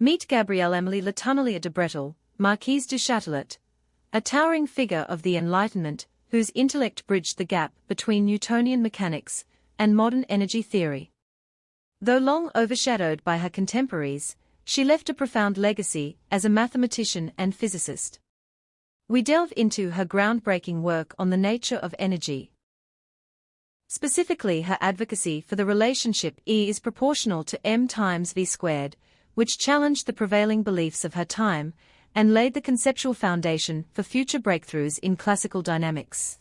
Meet Gabrielle Émilie Le Tonnelier de Bretel, Marquise du Châtelet, a towering figure of the Enlightenment, whose intellect bridged the gap between Newtonian mechanics and modern energy theory. Though long overshadowed by her contemporaries, she left a profound legacy as a mathematician and physicist. We delve into her groundbreaking work on the nature of energy. Specifically, her advocacy for the relationship E is proportional to m times v squared, which challenged the prevailing beliefs of her time and laid the conceptual foundation for future breakthroughs in classical dynamics.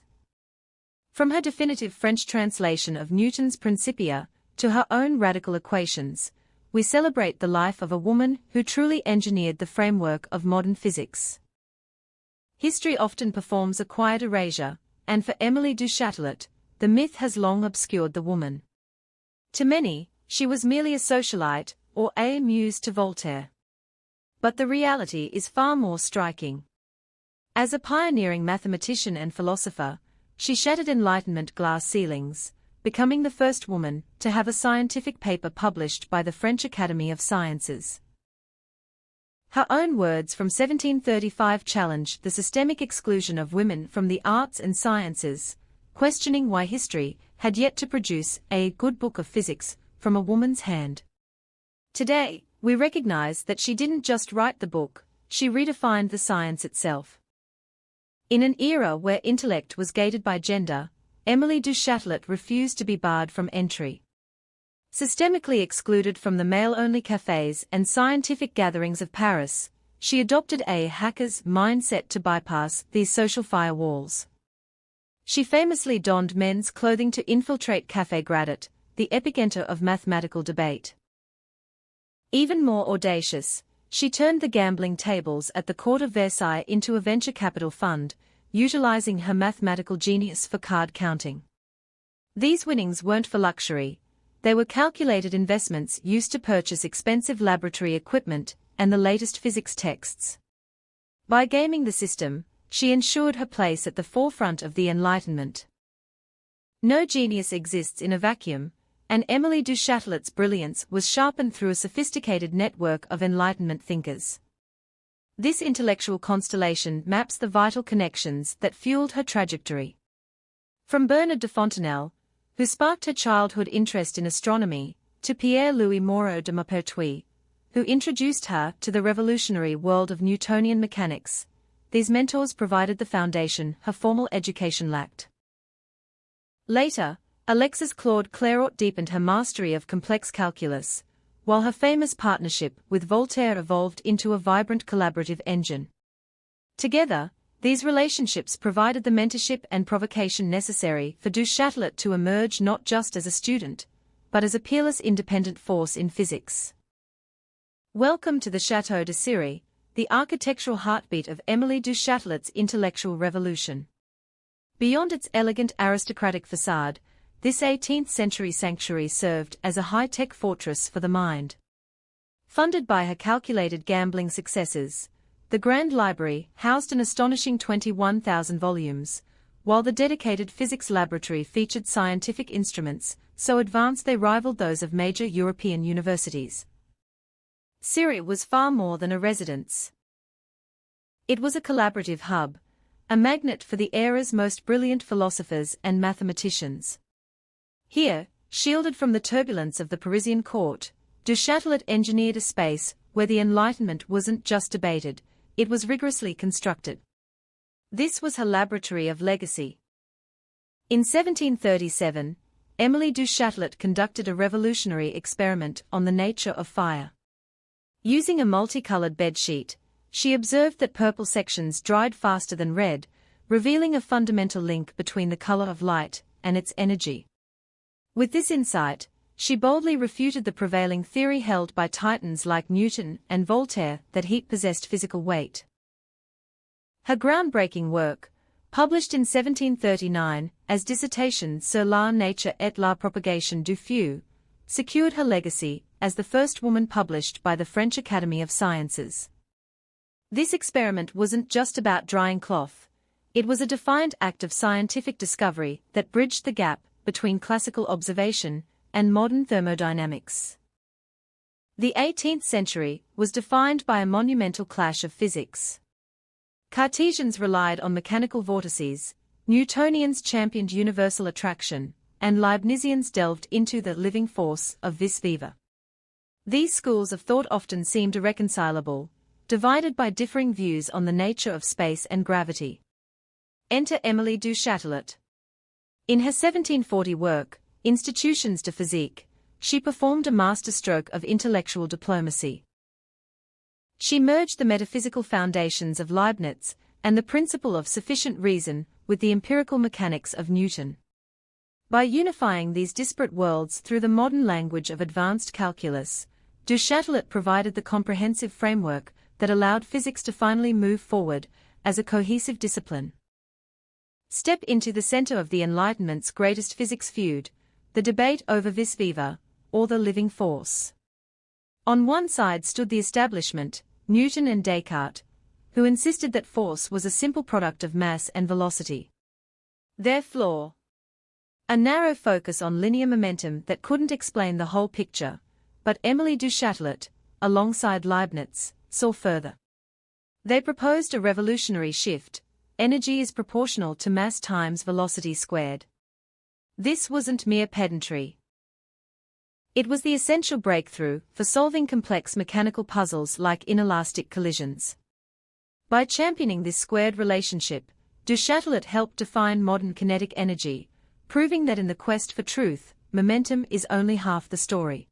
From her definitive French translation of Newton's Principia to her own radical equations, we celebrate the life of a woman who truly engineered the framework of modern physics. History often performs a quiet erasure, and for Émilie du Châtelet, the myth has long obscured the woman. To many, she was merely a socialite, or a muse to Voltaire. But the reality is far more striking. As a pioneering mathematician and philosopher, she shattered Enlightenment glass ceilings, becoming the first woman to have a scientific paper published by the French Academy of Sciences. Her own words from 1735 challenged the systemic exclusion of women from the arts and sciences, questioning why history had yet to produce a good book of physics from a woman's hand. Today, we recognize that she didn't just write the book, she redefined the science itself. In an era where intellect was gated by gender, Émilie du Châtelet refused to be barred from entry. Systemically excluded from the male-only cafes and scientific gatherings of Paris, she adopted a hacker's mindset to bypass these social firewalls. She famously donned men's clothing to infiltrate Café Gradit, the epicenter of mathematical debate. Even more audacious, she turned the gambling tables at the court of Versailles into a venture capital fund, utilizing her mathematical genius for card counting. These winnings weren't for luxury, they were calculated investments used to purchase expensive laboratory equipment and the latest physics texts. By gaming the system, she ensured her place at the forefront of the Enlightenment. No genius exists in a vacuum, and Émilie du Châtelet's brilliance was sharpened through a sophisticated network of Enlightenment thinkers. This intellectual constellation maps the vital connections that fueled her trajectory. From Bernard de Fontenelle, who sparked her childhood interest in astronomy, to Pierre-Louis Moreau de Maupertuis, who introduced her to the revolutionary world of Newtonian mechanics, these mentors provided the foundation her formal education lacked. Later, Alexis Claude Clairaut deepened her mastery of complex calculus, while her famous partnership with Voltaire evolved into a vibrant collaborative engine. Together, these relationships provided the mentorship and provocation necessary for du Châtelet to emerge not just as a student, but as a peerless independent force in physics. Welcome to the Château de Cirey, the architectural heartbeat of Émilie du Châtelet's intellectual revolution. Beyond its elegant aristocratic facade, this 18th-century sanctuary served as a high-tech fortress for the mind. Funded by her calculated gambling successes, the Grand Library housed an astonishing 21,000 volumes, while the dedicated physics laboratory featured scientific instruments so advanced they rivaled those of major European universities. Cirey was far more than a residence. It was a collaborative hub, a magnet for the era's most brilliant philosophers and mathematicians. Here, shielded from the turbulence of the Parisian court, du Châtelet engineered a space where the Enlightenment wasn't just debated, it was rigorously constructed. This was her laboratory of legacy. In 1737, Émilie du Châtelet conducted a revolutionary experiment on the nature of fire. Using a multicolored bedsheet, she observed that purple sections dried faster than red, revealing a fundamental link between the color of light and its energy. With this insight, she boldly refuted the prevailing theory held by titans like Newton and Voltaire that heat possessed physical weight. Her groundbreaking work, published in 1739 as dissertation sur la nature et la propagation du feu, secured her legacy as the first woman published by the French Academy of Sciences. This experiment wasn't just about drying cloth, it was a defiant act of scientific discovery that bridged the gap between classical observation and modern thermodynamics. The 18th century was defined by a monumental clash of physics. Cartesians relied on mechanical vortices, Newtonians championed universal attraction, and Leibnizians delved into the living force of vis viva. These schools of thought often seemed irreconcilable, divided by differing views on the nature of space and gravity. Enter Émilie du Châtelet. In her 1740 work, Institutions de Physique, she performed a masterstroke of intellectual diplomacy. She merged the metaphysical foundations of Leibniz and the principle of sufficient reason with the empirical mechanics of Newton. By unifying these disparate worlds through the modern language of advanced calculus, du Châtelet provided the comprehensive framework that allowed physics to finally move forward as a cohesive discipline. Step into the center of the Enlightenment's greatest physics feud, the debate over vis viva, or the living force. On one side stood the establishment, Newton and Descartes, who insisted that force was a simple product of mass and velocity. Their flaw: a narrow focus on linear momentum that couldn't explain the whole picture, but Émilie du Châtelet, alongside Leibniz, saw further. They proposed a revolutionary shift: energy is proportional to mass times velocity squared. This wasn't mere pedantry. It was the essential breakthrough for solving complex mechanical puzzles like inelastic collisions. By championing this squared relationship, du Châtelet helped define modern kinetic energy, proving that in the quest for truth, momentum is only half the story.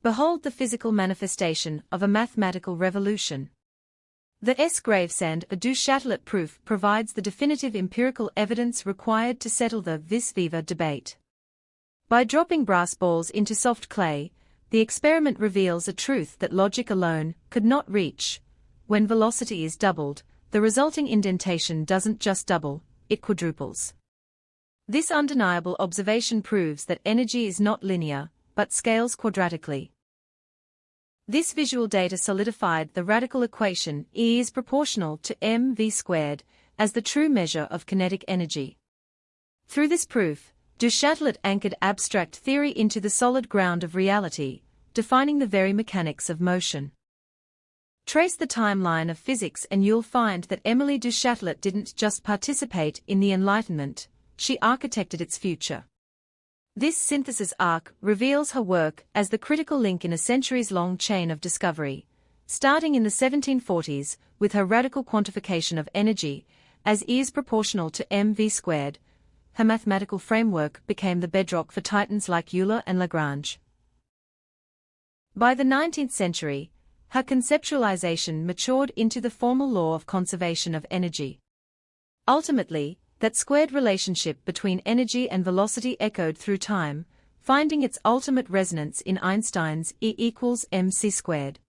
Behold the physical manifestation of a mathematical revolution. The Gravesand du Châtelet proof provides the definitive empirical evidence required to settle the vis viva debate. By dropping brass balls into soft clay, the experiment reveals a truth that logic alone could not reach. When velocity is doubled, the resulting indentation doesn't just double, it quadruples. This undeniable observation proves that energy is not linear, but scales quadratically. This visual data solidified the radical equation E is proportional to mv squared as the true measure of kinetic energy. Through this proof, du Châtelet anchored abstract theory into the solid ground of reality, defining the very mechanics of motion. Trace the timeline of physics and you'll find that Émilie du Châtelet didn't just participate in the Enlightenment, she architected its future. This synthesis arc reveals her work as the critical link in a centuries-long chain of discovery, starting in the 1740s with her radical quantification of energy as E is proportional to mv squared. Her mathematical framework became the bedrock for titans like Euler and Lagrange. By the 19th century, her conceptualization matured into the formal law of conservation of energy. Ultimately, that squared relationship between energy and velocity echoed through time, finding its ultimate resonance in Einstein's E equals mc squared.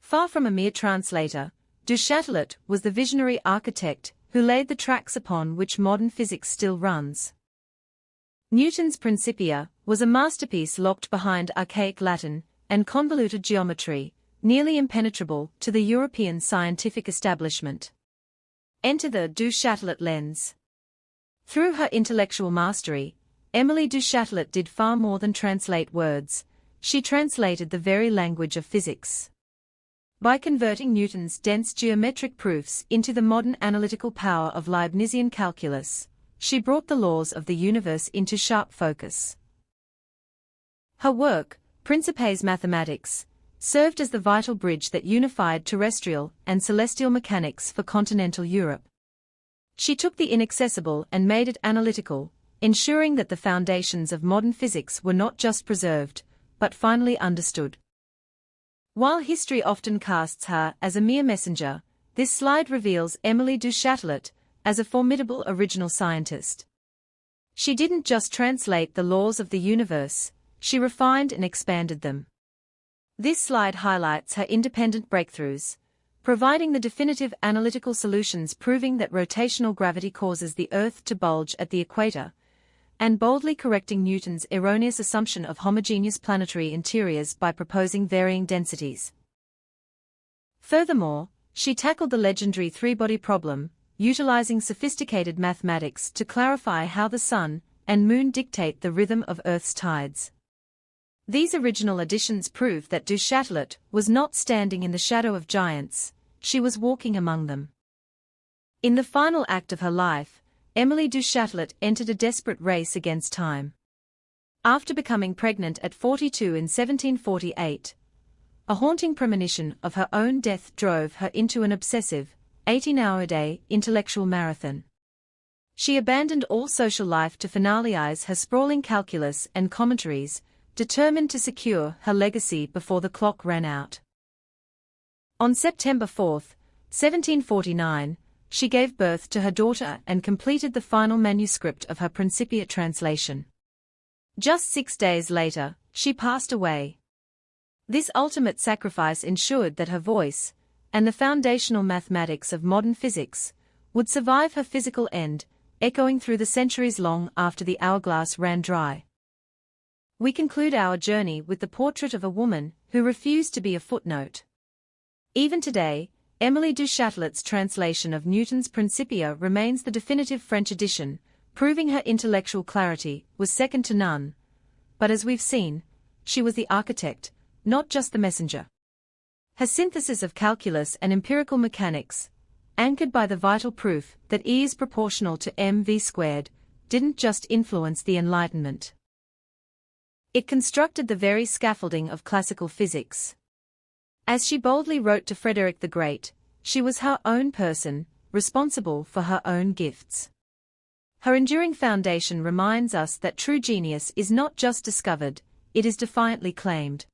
Far from a mere translator, du Châtelet was the visionary architect who laid the tracks upon which modern physics still runs. Newton's Principia was a masterpiece locked behind archaic Latin and convoluted geometry, nearly impenetrable to the European scientific establishment. Enter the du Châtelet lens. Through her intellectual mastery, Émilie du Châtelet did far more than translate words, she translated the very language of physics. By converting Newton's dense geometric proofs into the modern analytical power of Leibnizian calculus, she brought the laws of the universe into sharp focus. Her work, Principia's mathematics, served as the vital bridge that unified terrestrial and celestial mechanics for continental Europe. She took the inaccessible and made it analytical, ensuring that the foundations of modern physics were not just preserved, but finally understood. While history often casts her as a mere messenger, this slide reveals Émilie du Châtelet as a formidable original scientist. She didn't just translate the laws of the universe, she refined and expanded them. This slide highlights her independent breakthroughs, providing the definitive analytical solutions proving that rotational gravity causes the Earth to bulge at the equator, and boldly correcting Newton's erroneous assumption of homogeneous planetary interiors by proposing varying densities. Furthermore, she tackled the legendary three-body problem, utilizing sophisticated mathematics to clarify how the sun and moon dictate the rhythm of Earth's tides. These original additions prove that du Châtelet was not standing in the shadow of giants, she was walking among them. In the final act of her life, Émilie du Châtelet entered a desperate race against time. After becoming pregnant at 42 in 1748, a haunting premonition of her own death drove her into an obsessive, 18-hour-a-day intellectual marathon. She abandoned all social life to finalize her sprawling calculus and commentaries, determined to secure her legacy before the clock ran out. On September 4, 1749, she gave birth to her daughter and completed the final manuscript of her Principia translation. Just 6 days later, she passed away. This ultimate sacrifice ensured that her voice, and the foundational mathematics of modern physics, would survive her physical end, echoing through the centuries long after the hourglass ran dry. We conclude our journey with the portrait of a woman who refused to be a footnote. Even today, Émilie du Châtelet's translation of Newton's Principia remains the definitive French edition, proving her intellectual clarity was second to none. But as we've seen, she was the architect, not just the messenger. Her synthesis of calculus and empirical mechanics, anchored by the vital proof that E is proportional to mv squared, didn't just influence the Enlightenment. It constructed the very scaffolding of classical physics. As she boldly wrote to Frederick the Great, she was her own person, responsible for her own gifts. Her enduring foundation reminds us that true genius is not just discovered, it is defiantly claimed.